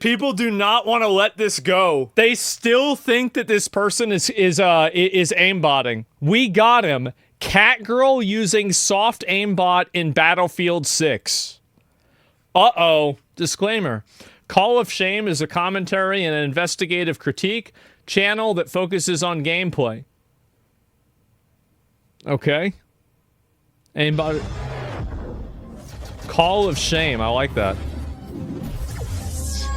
People do not want to let this go. They still think that this person is aimbotting. We got him. Catgirl using soft aimbot in Battlefield 6. Uh-oh. Disclaimer. Call of Shame is a commentary and an investigative critique channel that focuses on gameplay. Okay. Aimbot. Call of Shame. I like that.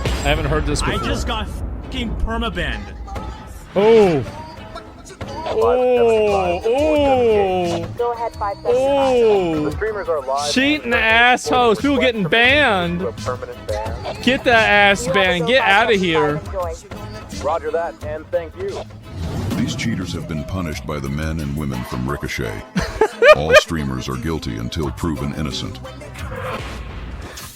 I haven't heard this before. I just got fucking permabanned. Oh. Oh. Oh. Go ahead, 5 seconds. Oh. The streamers are live. Cheating assholes. People getting banned. A permanent ban. Get that ass banned. Get out of here. Roger that, and thank you. These cheaters have been punished by the men and women from Ricochet. All streamers are guilty until proven innocent.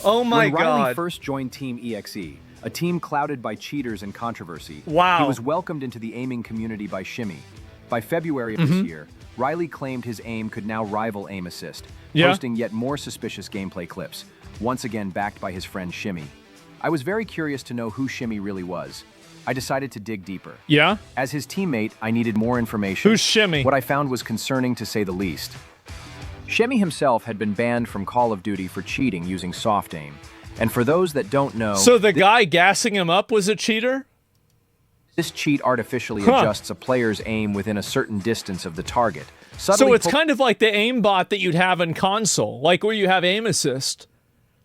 Oh my when Riley god. first joined Team EXE, a team clouded by cheaters and controversy, Wow. he was welcomed into the aiming community by Shimmy. By February of this year, Riley claimed his aim could now rival Aim Assist, posting yet more suspicious gameplay clips, once again backed by his friend Shimmy. I was very curious to know who Shimmy really was. I decided to dig deeper. Yeah? As his teammate, I needed more information. Who's Shimmy? What I found was concerning to say the least. Shimmy himself had been banned from Call of Duty for cheating using soft aim. And for those that don't know... So the guy gassing him up was a cheater? This cheat artificially adjusts a player's aim within a certain distance of the target. So it's kind of like the aimbot that you'd have in console, like where you have aim assist.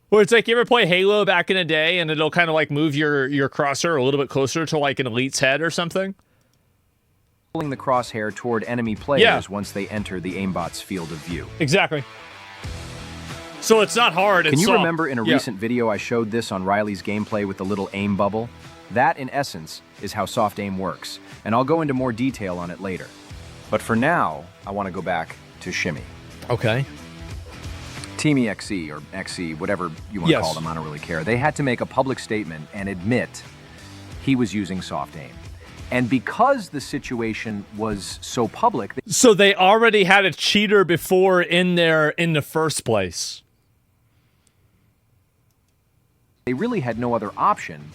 Where it's like, you ever play Halo back in the day and it'll kind of like move your crosshair a little bit closer to like an elite's head or something? pulling the crosshair toward enemy players once they enter the aimbot's field of view. Exactly. So it's not hard. Can you remember in a recent video I showed this on Riley's gameplay with the little aim bubble? That, in essence, is how soft aim works, and I'll go into more detail on it later. But for now, I want to go back to Shimmy. Okay. Team EXE, or XE, whatever you want to call them, I don't really care. They had to make a public statement and admit he was using soft aim. And because the situation was so public... So they already had a cheater before in there in the first place. They really had no other option.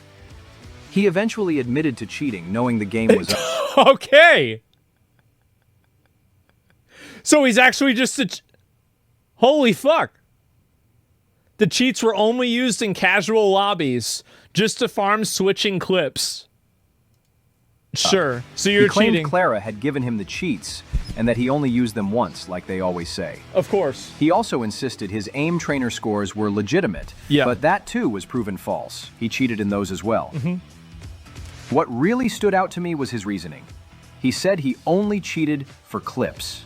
He eventually admitted to cheating, knowing the game was up. Okay. So he's actually just a... Holy fuck. The cheats were only used in casual lobbies, just to farm switching clips. Sure. So you're he claimed cheating. Clara had given him the cheats, and that he only used them once, like they always say. Of course. He also insisted his aim trainer scores were legitimate, but that too was proven false. He cheated in those as well. What really stood out to me was his reasoning. He said he only cheated for clips.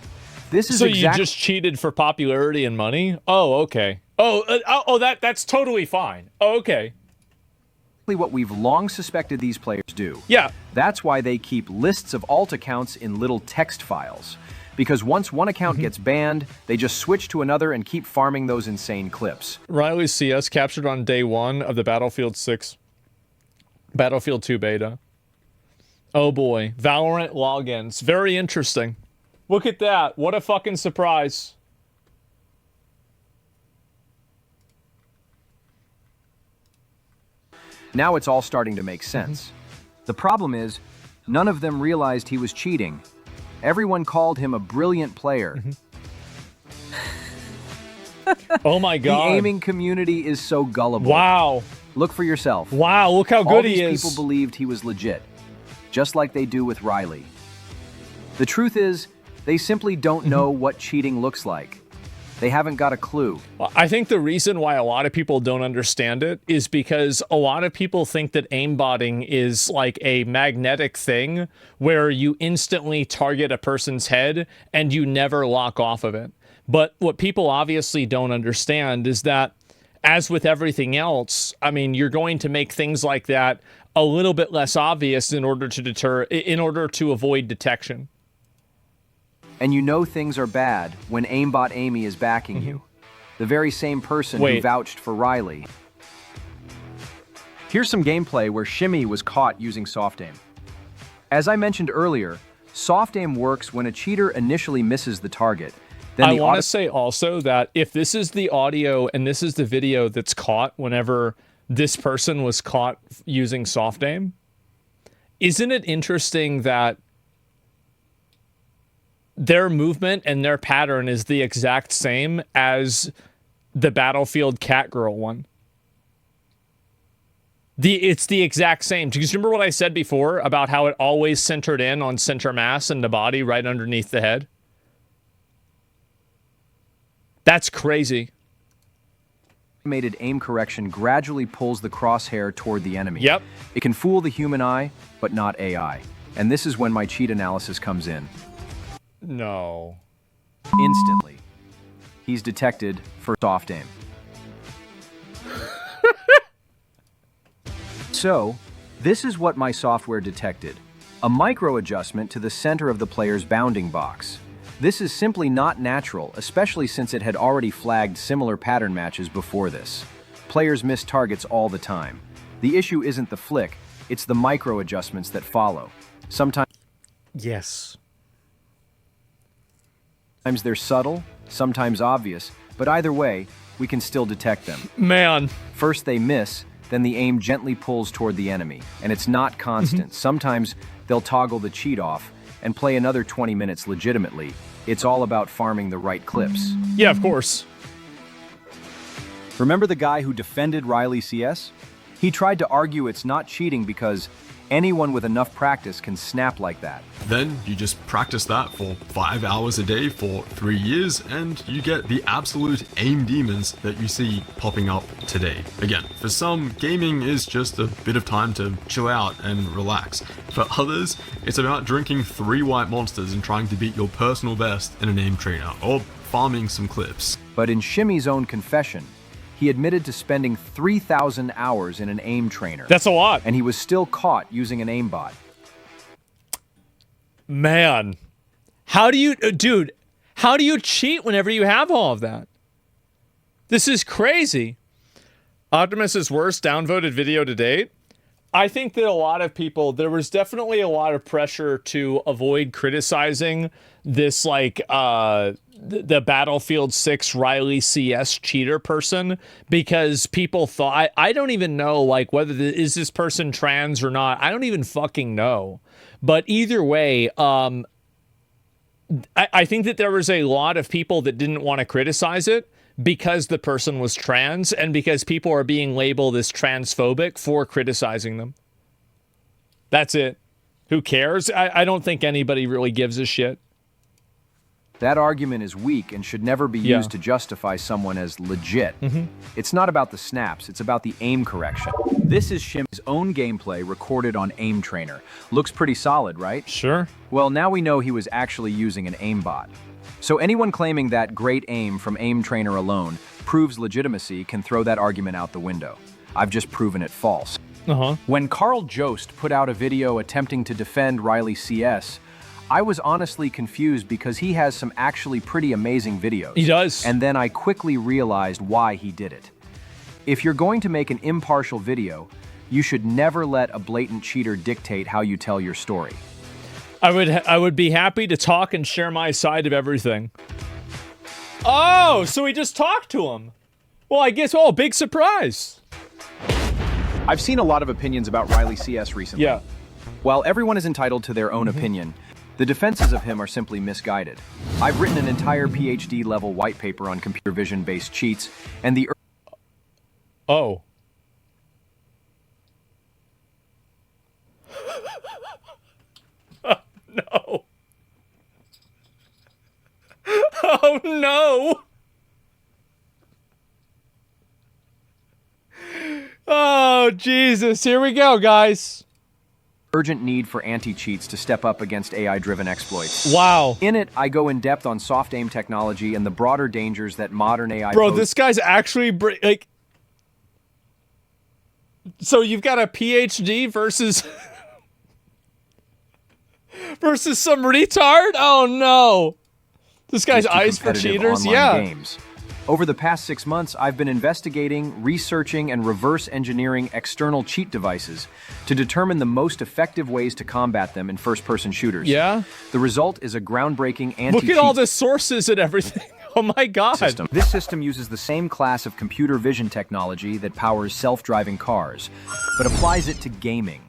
This is so you just cheated for popularity and money? Oh, okay. That's totally fine. Oh, okay. What we've long suspected these players do. Yeah. That's why they keep lists of alt accounts in little text files. Because once one account gets banned, they just switch to another and keep farming those insane clips. Riley's CS captured on day 1 of the Battlefield 2 beta. Oh boy. Valorant logins. Very interesting. Look at that. What a fucking surprise. Now it's all starting to make sense. The problem is, none of them realized he was cheating. Everyone called him a brilliant player. Oh my god. The aiming community is so gullible. Wow. Look for yourself. Wow, look how good he is. All these people believed he was legit, just like they do with Riley. The truth is, they simply don't know what cheating looks like. They haven't got a clue. I think the reason why a lot of people don't understand it is because a lot of people think that aimbotting is like a magnetic thing where you instantly target a person's head and you never lock off of it. But what people obviously don't understand is that, as with everything else, I mean, you're going to make things like that a little bit less obvious in order to avoid detection. And you know things are bad when Aimbot Amy is backing you. The very same person who vouched for Riley. Here's some gameplay where Shimmy was caught using soft aim. As I mentioned earlier, soft aim works when a cheater initially misses the target. Then I want to say also that if this is the audio and this is the video that's caught whenever this person was caught using soft aim. Isn't it interesting that their movement and their pattern is the exact same as the Battlefield catgirl one? It's the exact same. Do you remember what I said before about how it always centered in on center mass and the body right underneath the head? That's crazy. Automated aim correction gradually pulls the crosshair toward the enemy. Yep. It can fool the human eye, but not AI. And this is when my cheat analysis comes in. No. Instantly, he's detected for soft aim. So, this is what my software detected. A micro adjustment to the center of the player's bounding box. This is simply not natural, especially since it had already flagged similar pattern matches before this. Players miss targets all the time. The issue isn't the flick, it's the micro adjustments that follow. Sometimes Yes. they're subtle, sometimes obvious, but either way, we can still detect them. Man. First they miss, then the aim gently pulls toward the enemy, and it's not constant. Sometimes they'll toggle the cheat off and play another 20 minutes legitimately. It's all about farming the right clips. Yeah, of course. Remember the guy who defended Riley CS? He tried to argue it's not cheating because anyone with enough practice can snap like that. Then you just practice that for 5 hours a day for 3 years, and you get the absolute aim demons that you see popping up today. Again, for some, gaming is just a bit of time to chill out and relax. For others, it's about drinking 3 white monsters and trying to beat your personal best in an aim trainer, or farming some clips. But in Shimmy's own confession, he admitted to spending 3,000 hours in an aim trainer. That's a lot. And he was still caught using an aimbot. Man. How do you... dude, how do you cheat whenever you have all of that? This is crazy. Optimus's worst downvoted video to date? I think that a lot of people... There was definitely a lot of pressure to avoid criticizing this, like, the Battlefield 6 Riley CS cheater person, because people thought, I don't even know, like, whether is this person trans or not. I don't even fucking know. But either way, I think that there was a lot of people that didn't want to criticize it because the person was trans and because people are being labeled as transphobic for criticizing them. That's it. Who cares? I don't think anybody really gives a shit. That argument is weak and should never be used to justify someone as legit. It's not about the snaps, it's about the aim correction. This is Shimmy's own gameplay recorded on Aim Trainer. Looks pretty solid, right? Sure. Well, now we know he was actually using an aimbot. So anyone claiming that great aim from Aim Trainer alone proves legitimacy can throw that argument out the window. I've just proven it false. When Carl Jost put out a video attempting to defend Riley CS, I was honestly confused because he has some actually pretty amazing videos. He does. And then I quickly realized why he did it. If you're going to make an impartial video, you should never let a blatant cheater dictate how you tell your story. I would be happy to talk and share my side of everything. Oh, so we just talked to him. Well, I guess, oh, big surprise. I've seen a lot of opinions about Riley CS recently. Yeah. While everyone is entitled to their own opinion, the defenses of him are simply misguided. I've written an entire PhD-level white paper on computer vision-based cheats, and the... Oh. Oh, no. Oh, no. Oh, Jesus. Here we go, guys. Urgent need for anti-cheats to step up against AI-driven exploits. Wow. In it, I go in depth on soft aim technology and the broader dangers that modern AI Bro, this guy's actually, like... So you've got a PhD versus... versus some retard? Oh, no. This guy's eyes for cheaters? Yeah. Games. Over the past 6 months, I've been investigating, researching, and reverse engineering external cheat devices to determine the most effective ways to combat them in first-person shooters. Yeah? The result is a groundbreaking anti-cheat... Look at all the sources and everything. Oh my god. System. This system uses the same class of computer vision technology that powers self-driving cars, but applies it to gaming.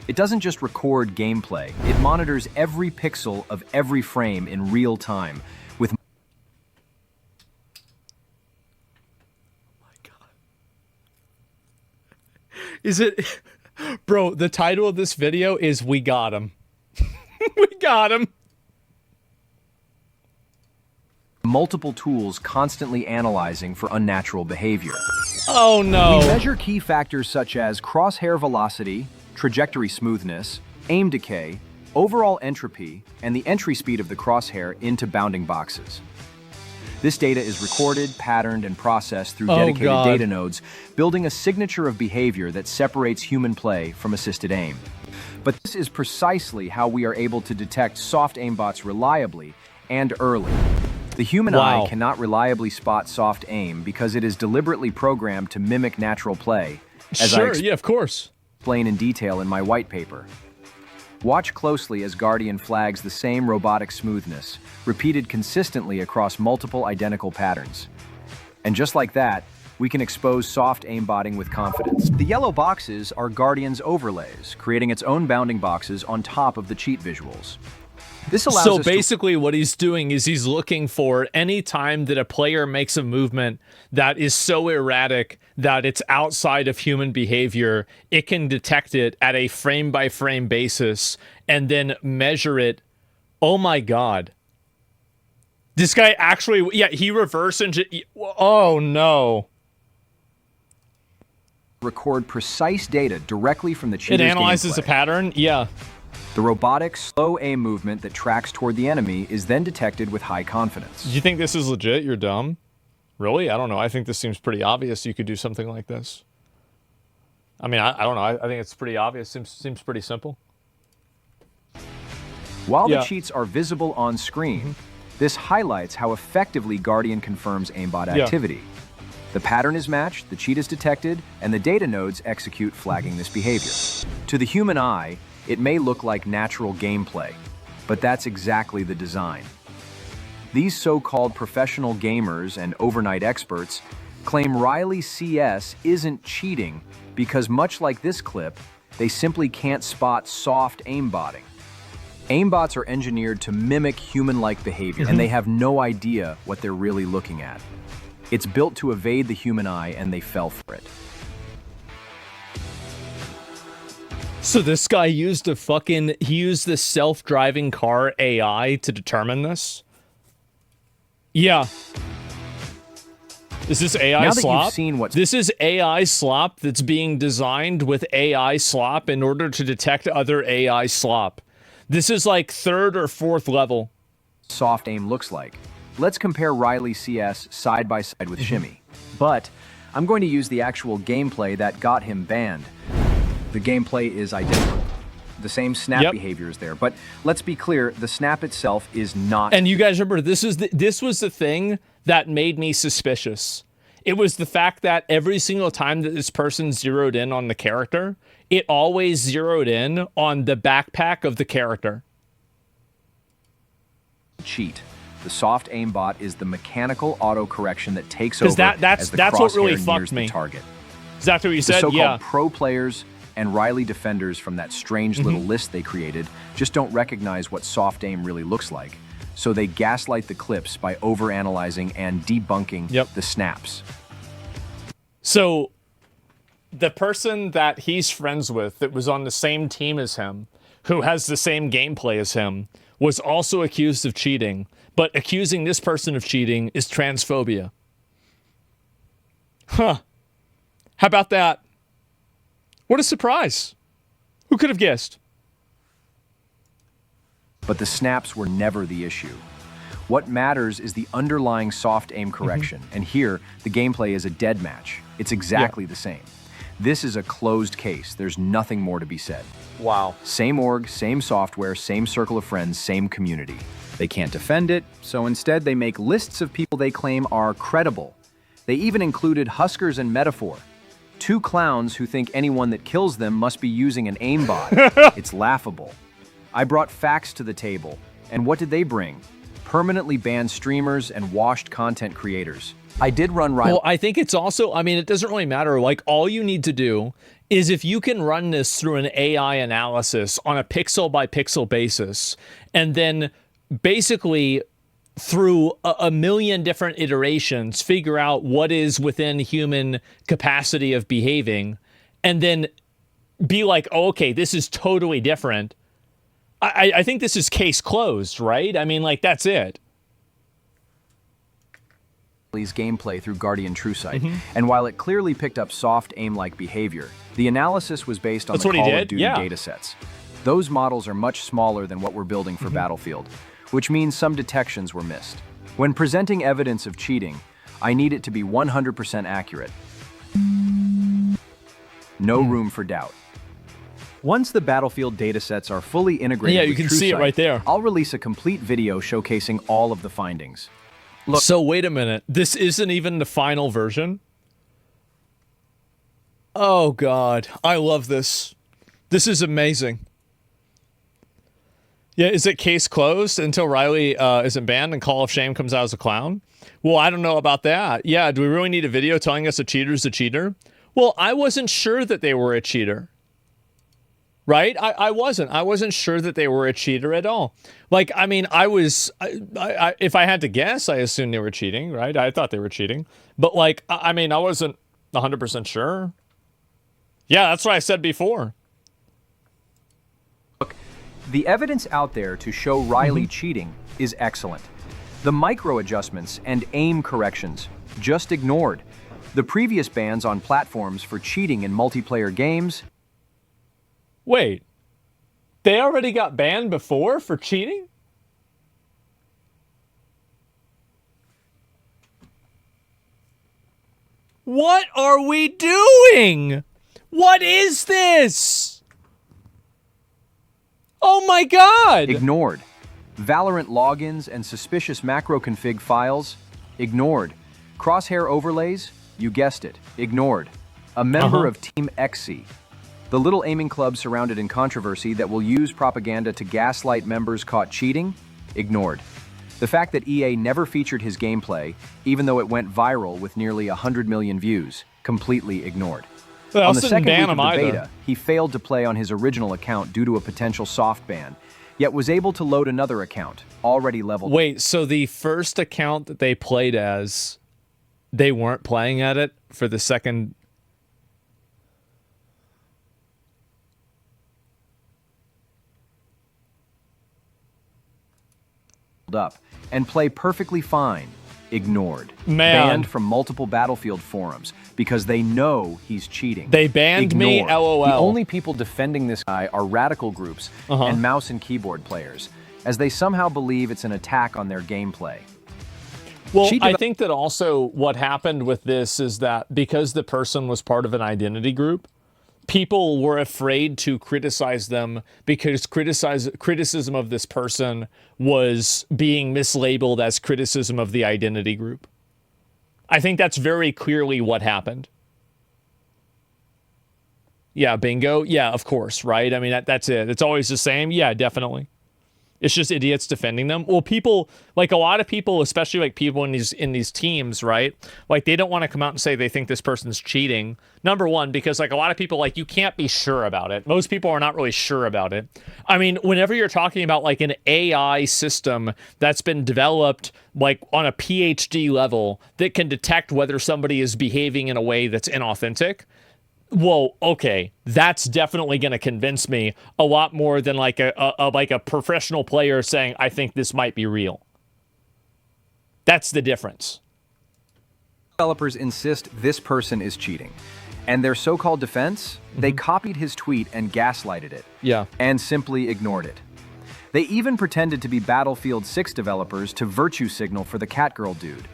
It doesn't just record gameplay, it monitors every pixel of every frame in real time, with Is it... Bro, the title of this video is We Got Him. We got him. multiple tools constantly analyzing for unnatural behavior. Oh no. We measure key factors such as crosshair velocity, trajectory smoothness, aim decay, overall entropy, and the entry speed of the crosshair into bounding boxes. This data is recorded, patterned, and processed through dedicated data nodes, building a signature of behavior that separates human play from assisted aim. But this is precisely how we are able to detect soft aimbots reliably and early. The human eye cannot reliably spot soft aim because it is deliberately programmed to mimic natural play, as I of course. explain in detail in my white paper. Watch closely as Guardian flags the same robotic smoothness, repeated consistently across multiple identical patterns. And just like that, we can expose soft aimbotting with confidence. The yellow boxes are Guardian's overlays, creating its own bounding boxes on top of the cheat visuals. This allows So us basically what he's doing is he's looking for any time that a player makes a movement that is so erratic that it's outside of human behavior, it can detect it at a frame-by-frame basis and then measure it. Oh my god. This guy actually, he reverse engineered. Oh no. record precise data directly from the cheater's It analyzes gameplay. a pattern? Yeah. The robotic, slow aim movement that tracks toward the enemy is then detected with high confidence. Do you think this is legit? You're dumb? Really? I don't know. I think this seems pretty obvious you could do something like this. I mean, I don't know. I think it's pretty obvious. Seems pretty simple. While the cheats are visible on screen, this highlights how effectively Guardian confirms aimbot activity. The pattern is matched, the cheat is detected, and the data nodes execute flagging this behavior. To the human eye, it may look like natural gameplay, but that's exactly the design. These so-called professional gamers and overnight experts claim Riley CS isn't cheating because, much like this clip, they simply can't spot soft aimbotting. Aimbots are engineered to mimic human-like behavior, and they have no idea what they're really looking at. It's built to evade the human eye, and they fell for it. So this guy used he used the self-driving car AI to determine this? Yeah. Is this AI Now that slop? you've seen what's This is AI slop that's being designed with AI slop in order to detect other AI slop. This is like 3rd or 4th level. soft aim looks like. Let's compare Riley CS side by side with Shimmy. But I'm going to use the actual gameplay that got him banned. The gameplay is identical. The same snap behavior is there, but let's be clear, the snap itself is not. And you guys remember, this was the thing that made me suspicious. It was the fact that every single time that this person zeroed in on the character, it always zeroed in on the backpack of the character. cheat. The soft aimbot is the mechanical auto-correction that takes over that's what really fucked me. the target. Exactly what you The said, so-called pro players and Riley defenders from that strange little list they created just don't recognize what soft aim really looks like, so they gaslight the clips by overanalyzing and debunking the snaps. So the person that he's friends with that was on the same team as him, who has the same gameplay as him, was also accused of cheating, but accusing this person of cheating is transphobia. Huh. How about that? What a surprise. Who could have guessed? But the snaps were never the issue. What matters is the underlying soft aim correction, and here, the gameplay is a dead match. It's exactly the same. This is a closed case. There's nothing more to be said. Wow. Same org, same software, same circle of friends, same community. They can't defend it, so instead they make lists of people they claim are credible. They even included Huskers and Metaphor, 2 clowns who think anyone that kills them must be using an aimbot. It's laughable. I brought facts to the table, and what did they bring? permanently banned streamers and washed content creators. I did run Riley. Well, I think it's also, I mean, it doesn't really matter. Like, all you need to do is if you can run this through an AI analysis on a pixel by pixel basis, and then basically through a million different iterations, figure out what is within human capacity of behaving, and then be like, oh, okay, this is totally different. I think this is case closed, right? I mean, like, that's it. Gameplay through Guardian TrueSight, and while it clearly picked up soft aim-like behavior, the analysis was based on the Call of Duty datasets. Those models are much smaller than what we're building for Battlefield, which means some detections were missed. When presenting evidence of cheating, I need it to be 100% accurate. No room for doubt. Once the Battlefield datasets are fully integrated you can see it right there. I'll release a complete video showcasing all of the findings. Look. So wait a minute. This isn't even the final version? Oh, God. I love this. This is amazing. Yeah, is it case closed until Riley isn't banned and Call of Shame comes out as a clown? Well, I don't know about that. Yeah, do we really need a video telling us a cheater's a cheater? Well, I wasn't sure that they were a cheater. Right? I wasn't sure that they were a cheater at all. Like, I mean, if I had to guess, I assumed they were cheating, right? I thought they were cheating. But, like, I mean, I wasn't 100% sure. Yeah, that's what I said before. Look, the evidence out there to show Riley cheating is excellent. The micro adjustments and aim corrections, just ignored. The previous bans on platforms for cheating in multiplayer games. Wait, they already got banned before for cheating? What are we doing? What is this? Oh my God! Ignored. Valorant logins and suspicious macro config files, ignored. Crosshair overlays, you guessed it, ignored. A member of Team XC. The little aiming club surrounded in controversy that will use propaganda to gaslight members caught cheating? Ignored. The fact that EA never featured his gameplay, even though it went viral with nearly 100 million views, completely ignored. On the second week of the beta, he failed to play on his original account due to a potential soft ban, yet was able to load another account, already leveled. Wait, so the first account that they played as, they weren't playing at it for the second... up and play perfectly fine, ignored. Man. Banned from multiple Battlefield forums because they know he's cheating. They banned me, LOL. The only people defending this guy are radical groups and mouse and keyboard players, as they somehow believe it's an attack on their gameplay. Well, I think that also what happened with this is that because the person was part of an identity group, people were afraid to criticize them because criticism of this person was being mislabeled as criticism of the identity group. I think that's very clearly what happened. Yeah, bingo. Yeah, of course, right? I mean, that's it. It's always the same. Yeah, definitely. It's just idiots defending them. Well, people, like a lot of people, especially like people in these teams, right? Like they don't want to come out and say they think this person's cheating. Number one, because like a lot of people, like you can't be sure about it. Most people are not really sure about it. I mean, whenever you're talking about like an AI system that's been developed like on a PhD level that can detect whether somebody is behaving in a way that's inauthentic, well, okay, that's definitely going to convince me a lot more than like a professional player saying, I think this might be real. That's the difference. Developers insist this person is cheating. And their so-called defense, they copied his tweet and gaslighted it. Yeah. And simply ignored it. They even pretended to be Battlefield 6 developers to virtue signal for the catgirl dude.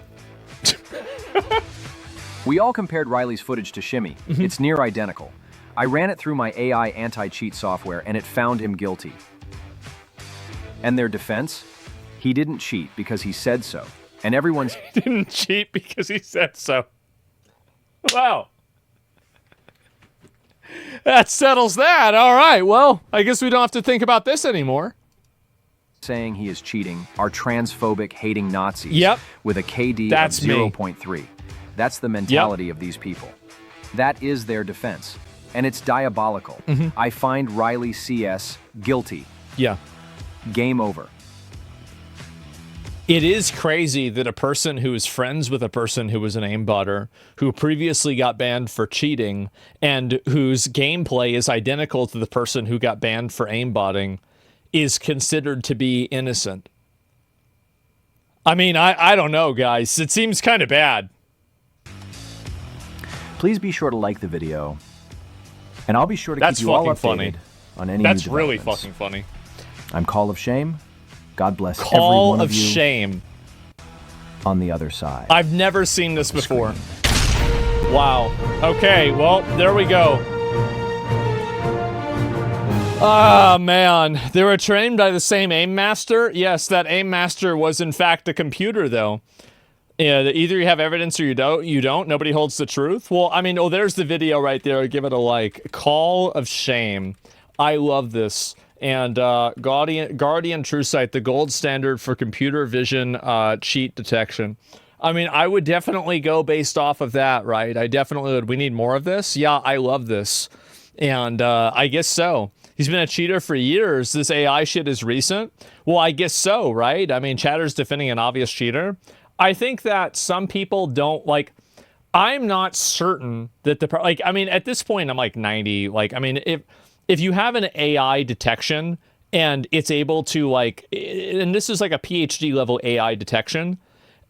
We all compared Riley's footage to Shimmy. It's near identical. I ran it through my AI anti-cheat software and it found him guilty. And their defense? He didn't cheat because he said so. And everyone's... He didn't cheat because he said so. Wow. That settles that. All right, well, I guess we don't have to think about this anymore. saying he is cheating are transphobic, hating Nazis Yep. with a KD That's of me. 0.3. That's the mentality of these people. That is their defense, and it's diabolical. I find Riley CS guilty. Yeah. Game over. It is crazy that a person who is friends with a person who was an aimbotter, who previously got banned for cheating, and whose gameplay is identical to the person who got banned for aimbotting, is considered to be innocent. I mean, I don't know, guys. It seems kind of bad. Please be sure to like the video, and I'll be sure to That's keep you all fucking updated funny. on any That's new really developments. fucking funny. I'm Call of Shame. God bless every Call one of of you shame. on the other side. I've never seen this before. Wow. Okay, well, there we go. Ah, man. They were trained by the same aim master? Yes, that aim master was in fact a computer, though. Yeah, either you have evidence or you don't. Nobody holds the truth. Well, I mean, oh, there's the video right there. Give it a like. Call of shame. I love this. And Guardian TrueSight, the gold standard for computer vision cheat detection. I mean, I would definitely go based off of that, right? I definitely would. We need more of this. Yeah, I love this. And I guess so. He's been a cheater for years. This AI shit is recent. Well, I guess so, right? I mean, Chatter's defending an obvious cheater. I think that some people don't like. I'm not certain that I mean, at this point, I'm like 90. Like, I mean, if you have an AI detection and it's able to like, and this is like a PhD level AI detection,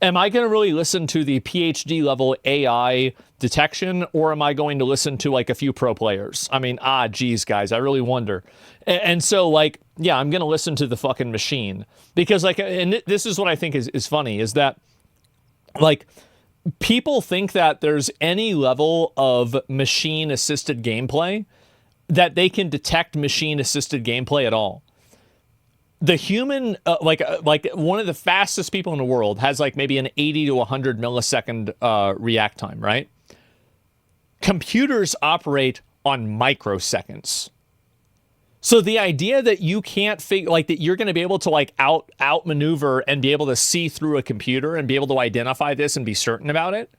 am I going to really listen to the PhD level AI detection, or am I going to listen to like a few pro players? I mean, geez, guys, I really wonder. And so like, yeah, I'm going to listen to the fucking machine because like, and this is what I think is funny is that like people think that there's any level of machine assisted gameplay that they can detect machine assisted gameplay at all. The human, like one of the fastest people in the world has like maybe an 80 to 100 millisecond react time, right? Computers operate on microseconds. So the idea that you can't figure, like that you're going to be able to like outmaneuver and be able to see through a computer and be able to identify this and be certain about it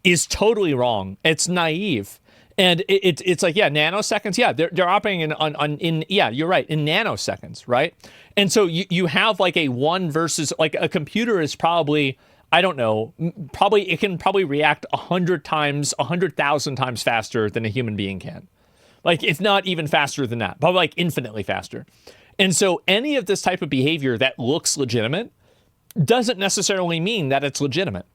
is totally wrong. It's naive. And it's like, yeah, nanoseconds. Yeah, they're operating in yeah, you're right, in nanoseconds, right? And so you have like a one versus, like a computer is probably, I don't know, it can probably react 100,000 times faster than a human being can. Like, if not even faster than that, probably like infinitely faster. And so any of this type of behavior that looks legitimate doesn't necessarily mean that it's legitimate.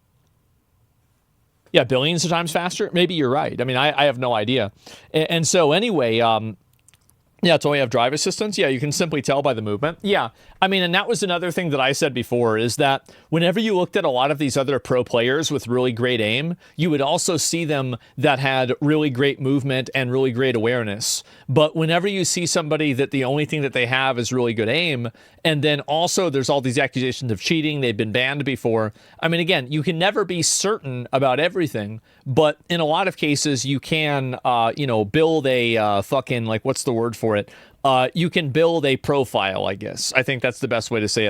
Yeah, billions of times faster? Maybe you're right. I mean, I have no idea. And so anyway, yeah, it's only have drive assistance. Yeah, you can simply tell by the movement. Yeah, I mean, and that was another thing that I said before is that whenever you looked at a lot of these other pro players with really great aim, you would also see them that had really great movement and really great awareness. But whenever you see somebody that the only thing that they have is really good aim, and then also there's all these accusations of cheating, they've been banned before. I mean, again, you can never be certain about everything, but in a lot of cases you can, build a fucking, like, what's the word for it? You can build a profile, I guess. I think that's the best way to say it.